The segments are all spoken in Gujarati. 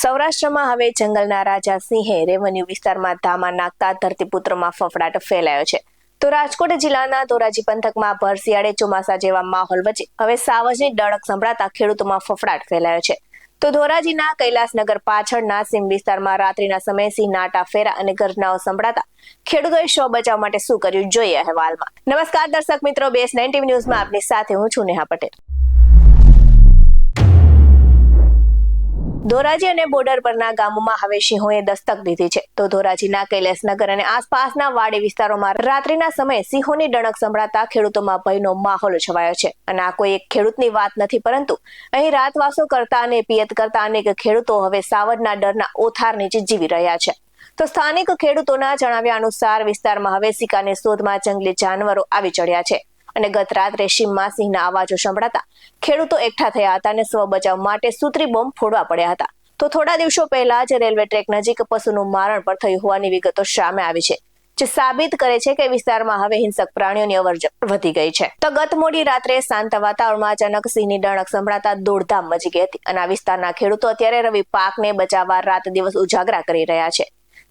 સૌરાષ્ટ્રમાં હવે જંગલના રાજા સિંહે રેવન્યુ વિસ્તારમાં ધામા નાખતા ધરતીપુત્રોમાં ફફડાટ ફેલાયો છે. તો રાજકોટ જિલ્લાના ધોરાજી પંથકમાં ભર શિયાળે ચોમાસા જેવા માહોલ વચ્ચે હવે સાવજની ડણક સંભળાતા ખેડૂતોમાં ફફડાટ ફેલાયો છે. તો ધોરાજીના કૈલાસનગર પાછળના સીમ વિસ્તારમાં રાત્રિના સમયે સિંહના આટા ફેરા અને ગર્જનાઓ સંભળાતા ખેડૂતોએ શવ બચાવ માટે શું કર્યું જોઈએ અહેવાલમાં. નમસ્કાર દર્શક મિત્રો, BS9 TV ન્યૂઝમાં આપની સાથે હું છું નેહા પટેલ. ધોરાજી અને બોર્ડર પરના ગામોમાં હવે સિંહોએ દસ્તક દીધી છે. તો ધોરાજીના કૈલાસનગર અને આસપાસના વાડી વિસ્તારોમાં રાત્રિના સમયે સિંહોની ડણક સંભળાતા ખેડૂતોમાં ભયનો માહોલ છવાયો છે. અને આ કોઈ એક ખેડૂતની વાત નથી, પરંતુ અહીં રાતવાસો કરતા અને પિયત કરતા અનેક ખેડૂતો હવે સાવજના ડરના ઓથાર નીચે જીવી રહ્યા છે. તો સ્થાનિક ખેડૂતોના જણાવ્યા અનુસાર વિસ્તારમાં હવે સિંહની શોધમાં જંગલી જાનવરો આવી ચડ્યા છે. અને ગત રાત્રે સીમમાં સિંહના અવાજો સંભળાતા ખેડૂતો એકઠા થયા હતા અને સ્વ બચાવ માટે સૂત્રી બોમ્બ ફોડવા પડ્યા હતા. તો થોડા દિવસો પહેલા જ રેલવે ટ્રેક નજીક પશુનું મારણ પણ થયું હોવાની વિગતો સામે આવી છે, જે સાબિત કરે છે કે વિસ્તારમાં હવે હિંસક પ્રાણીઓની અવરજવર વધી ગઈ છે. તો ગત મોડી રાત્રે શાંત વાતાવરણમાં અચાનક સિંહની ડણક સંભળાતા દોડધામ મચી ગઈ હતી અને આ વિસ્તારના ખેડૂતો અત્યારે રવિ પાકને બચાવવા રાત દિવસ ઉજાગરા કરી રહ્યા છે.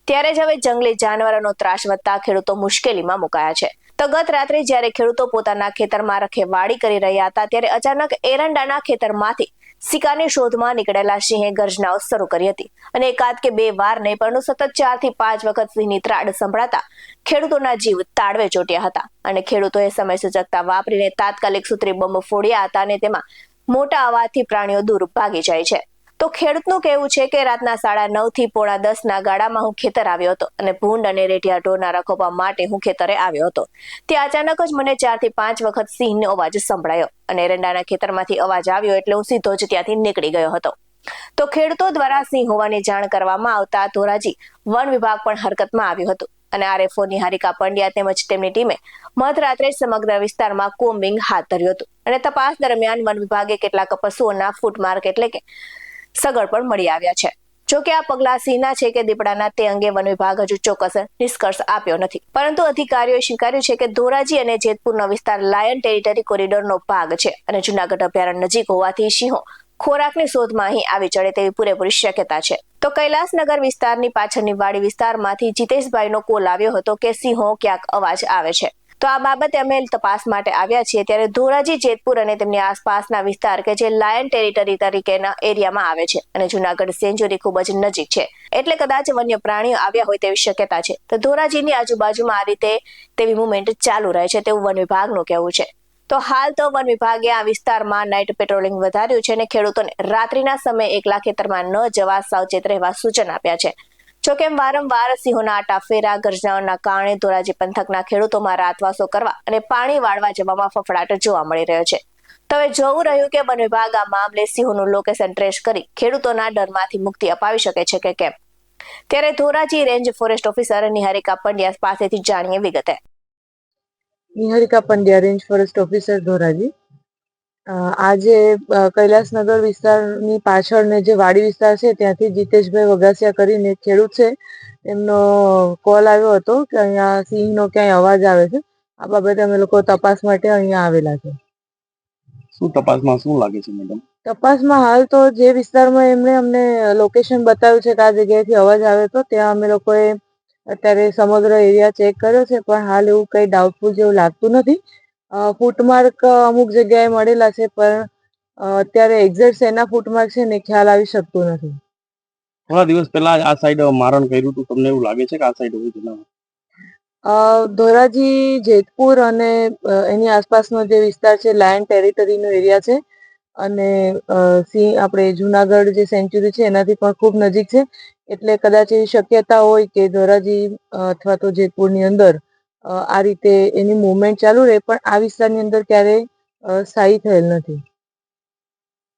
ત્યારે જ હવે જંગલી જાનવરોનો ત્રાસ વધતા ખેડૂતો મુશ્કેલીમાં મુકાયા છે. તો ગત રાત્રે જ્યારે ખેડૂતો પોતાના ખેતરમાં રખેવાળી કરી રહ્યા હતા, ત્યારે અચાનક એરંડાના ખેતરમાંથી શિકારની શોધમાં નીકળેલા સિંહે ગર્જનાઓ શરૂ કરી હતી અને એકાદ કે બે વાર નહીં, પરંતુ સતત 4 થી 5 વખત સિંહની ત્રાડ સંભળાતા ખેડૂતોના જીવ તાળવે ચોટ્યા હતા. અને ખેડૂતોએ સમય સૂચકતા વાપરીને તાત્કાલિક સૂત્રી બોમ્બ ફોડ્યા હતા અને તેમાં મોટા અવાજથી પ્રાણીઓ દૂર ભાગી જાય છે. તો ખેડૂતનું કહેવું છે કે રાતના 9:30 થી 9:45 ના ગાળામાં હું ખેતર આવ્યો હતો અને ભૂંડ અને રેઢિયા ઢોરના રખોપવા માટે હું ખેતરે આવ્યો હતો. ત્યાં અચાનક જ મને 4 થી 5 વખત સિંહનો અવાજ સંભળાયો અને એરંડાના ખેતરમાંથી અવાજ આવ્યો એટલે હું સીધો જ ત્યાંથી નીકળી ગયો હતો. તો ખેડૂતો દ્વારા સિંહ હોવાની જાણ કરવામાં આવતા ધોરાજી વન વિભાગ પણ હરકતમાં આવ્યું હતું અને RFO નિહારિકા પંડ્યા તેમજ તેમની ટીમે મધરાત્રે સમગ્ર વિસ્તારમાં કોમ્બિંગ હાથ ધર્યું હતું અને તપાસ દરમિયાન વન વિભાગે કેટલાક પશુઓના ફૂટમાર્ક એટલે કે સગળ પણ મળી આવ્યા છે. જોકે આ પગલા સિંહના છે કે દીપડાના તે અંગે વન વિભાગ હજુ ચોક્કસ નિષ્કર્ષ આપ્યો નથી, પરંતુ અધિકારીઓએ સ્વીકાર્યું છે કે ધોરાજી અને જેતપુરનો વિસ્તાર લાયન ટેરિટરી કોરિડોરનો ભાગ છે અને જૂનાગઢ અભયારણ્ય નજીક હોવાથી સિંહો ખોરાકની શોધમાં અહીં આવી ચડે તેવી પૂરેપૂરી શક્યતા છે. તો કૈલાસનગર વિસ્તારની પાછળની વાડી વિસ્તારમાંથી જીતેશભાઈનો કોલ આવ્યો હતો કે સિંહો ક્યાંક અવાજ આવે છે. તો આ બાબતે અમે તપાસ માટે આવ્યા છીએ. ત્યારે ધોરાજી, જેતપુર અને તેમની આસપાસના વિસ્તાર કે જે લાયન ટેરિટરી તરીકેના એરિયામાં આવે છે અને જૂનાગઢ સેન્ચુરી ખૂબ જ નજીક છે, એટલે કદાચ વન્ય પ્રાણીઓ આવ્યા હોય તેવી શક્યતા છે. તો ધોરાજીની આજુબાજુમાં આ રીતે તેવી મુવમેન્ટ ચાલુ રહે છે તેવું વન વિભાગનું કહેવું છે. તો હાલ તો વન વિભાગે આ વિસ્તારમાં નાઇટ પેટ્રોલિંગ વધાર્યું છે અને ખેડૂતોને રાત્રિના સમયે એકલા ખેતરમાં ન જવા સાવચેત રહેવા સૂચન આપ્યા છે. જોકે વારંવાર સિંહોના આટા ફેરા ગર્જનાઓના કારણે ધોરાજી પંથકના ખેડૂતોમાં રાતવાસો કરવા અને પાણી વાળવા જવામાં ફફડાટ જોવા મળી રહ્યો છે. તો હવે જોવું રહ્યું કે વન વિભાગ આ મામલે સિંહોનું લોકેશન ટ્રેસ કરી ખેડૂતોના ડરમાંથી મુક્તિ અપાવી શકે છે કે કેમ. ત્યારે Dhoraji range forest officer Niharika Pandya પાસેથી જાણીએ વિગતે. Niharika Pandya, range forest officer, Dhoraji. આજે કૈલાસનગર વિસ્તારની પાછળ જે વાડી વિસ્તાર છે ત્યાંથી જીતેશભાઈ વગાસિયા કરીને ખેડૂત છે, એમનો કોલ આવ્યો હતો કે અહીંયા સિંહનો ક્યાંય અવાજ આવે છે. આ બાબતે અમે લોકો તપાસ માટે અહીંયા આવેલા છે. શું તપાસમાં શું લાગે છે મેડમ? તપાસમાં હાલ તો જે વિસ્તારમાં એમણે અમને લોકેશન બતાવ્યું છે કે આ જગ્યાએથી અવાજ આવે તો ત્યાં અમે લોકોએ અત્યારે સમગ્ર એરિયા ચેક કર્યો છે, પણ હાલ એવું કંઈ ડાઉટફુલ જેવું લાગતું નથી. ફૂટમાર્ક અમુક જગ્યાએ મળેલા છે, પણ અત્યારે એક્ઝેક્ટ શેના ફૂટમાર્ક છે ને ખ્યાલ આવી શકતું નથી. થોડા દિવસ પહેલા આ સાઈડ મારણ કર્યું હતું, તમને એવું લાગે છે કે આ સાઈડ હોય જનાવર? ધોરાજી, જેતપુર અને એની આસપાસનો જે વિસ્તાર છે લાયન ટેરિટરીનો એરિયા છે અને સિંહ આપણે જુનાગઢ જે સેન્ચુરી છે એનાથી પણ ખૂબ નજીક છે, એટલે કદાચ એવી શક્યતા હોય કે ધોરાજી અથવા તો જેતપુરની અંદર આ રીતે એની મુવમેન્ટ ચાલુ રહે, પણ આ વિસ્તારની અંદર ક્યારેય સ્થાયી થયેલ નથી.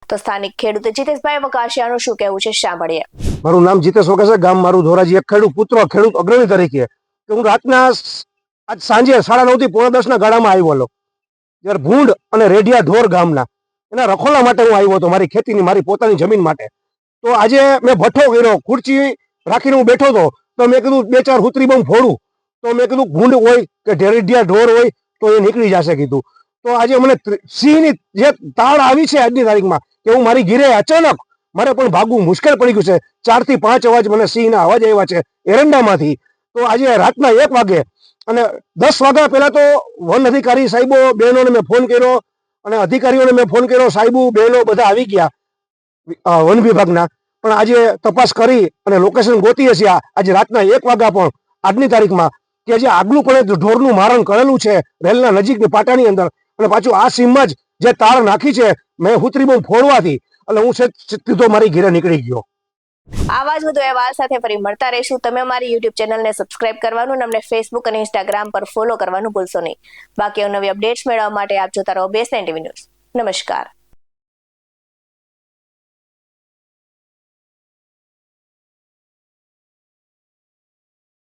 તો સ્થાનિક ખેડૂત જીતેશભાઈ વગાસિયાનું શું કહેવું છે સાંભળીએ. મારું નામ જીતેશ વગાસિયા, ગામ મારું ધોરાજી. એક ખેડૂત પુત્ર, ખેડૂત અગ્રણી તરીકે કે હું રાતના આજ સાંજે 9:30 થી 9:45 ના ગાળામાં આવ્યો. જ્યારે ભૂંડ અને રેઢિયા ઢોર ગામના એના રખોલા માટે હું આવ્યો હતો, મારી ખેતીની, મારી પોતાની જમીન માટે. તો આજે મેં ભઠ્ઠો કર્યો, ખુરચી રાખીને હું બેઠો હતો. તો મેં કીધું 2-4 હુતરી બમ ફોડું. તો મેં કીધું ભૂંડ હોય કે રેઢિયા ઢોર હોય તો એ નીકળી જશે કીધું. તો આજે મને સિંહની જે તાળ આવી છે આજની તારીખમાં કે હું મારી ઘીરે અચાનક મારે પણ ભાગવું મુશ્કેલ પડી ગયું છે. 4 થી 5 અવાજ મને સિંહના અવાજ આવ્યા છે એરંડામાંથી. તો આજે રાતના 1 વાગે અને 10 વાગ્યા પહેલા તો વન અધિકારી સાહેબો બહેનોને મેં ફોન કર્યો અને અધિકારીઓને મેં ફોન કર્યો. સાહેબો બહેનો બધા આવી ગયા વન વિભાગના, પણ આજે તપાસ કરી અને લોકેશન ગોતીએ છીએ. આજે રાતના 1 વાગ્યા પણ આજની તારીખમાં કે જે આગલું પણ ઢોરનું મારણ કરેલું છે રેલના નજીકની પાટાની અંદર, અને પાછું આ સીમમાં જ જે તાર નાખી છે મેં હુતરી બહુ ફોડવાથી એટલે હું સીધો મારી ઘરે નીકળી ગયો. આવા જ વધુ અહેવાલ સાથે ફરી મળતા રહીશું. તમે અમારી યુટ્યુબ ચેનલને સબસ્ક્રાઇબ કરવાનું અને અમને ફેસબુક અને ઇન્સ્ટાગ્રામ પર ફોલો કરવાનું ભૂલશો નહીં. બાકી નવી અપડેટ્સ મેળવવા માટે આપ જોતા રહો BS9 TV ન્યૂઝ. નમસ્કાર.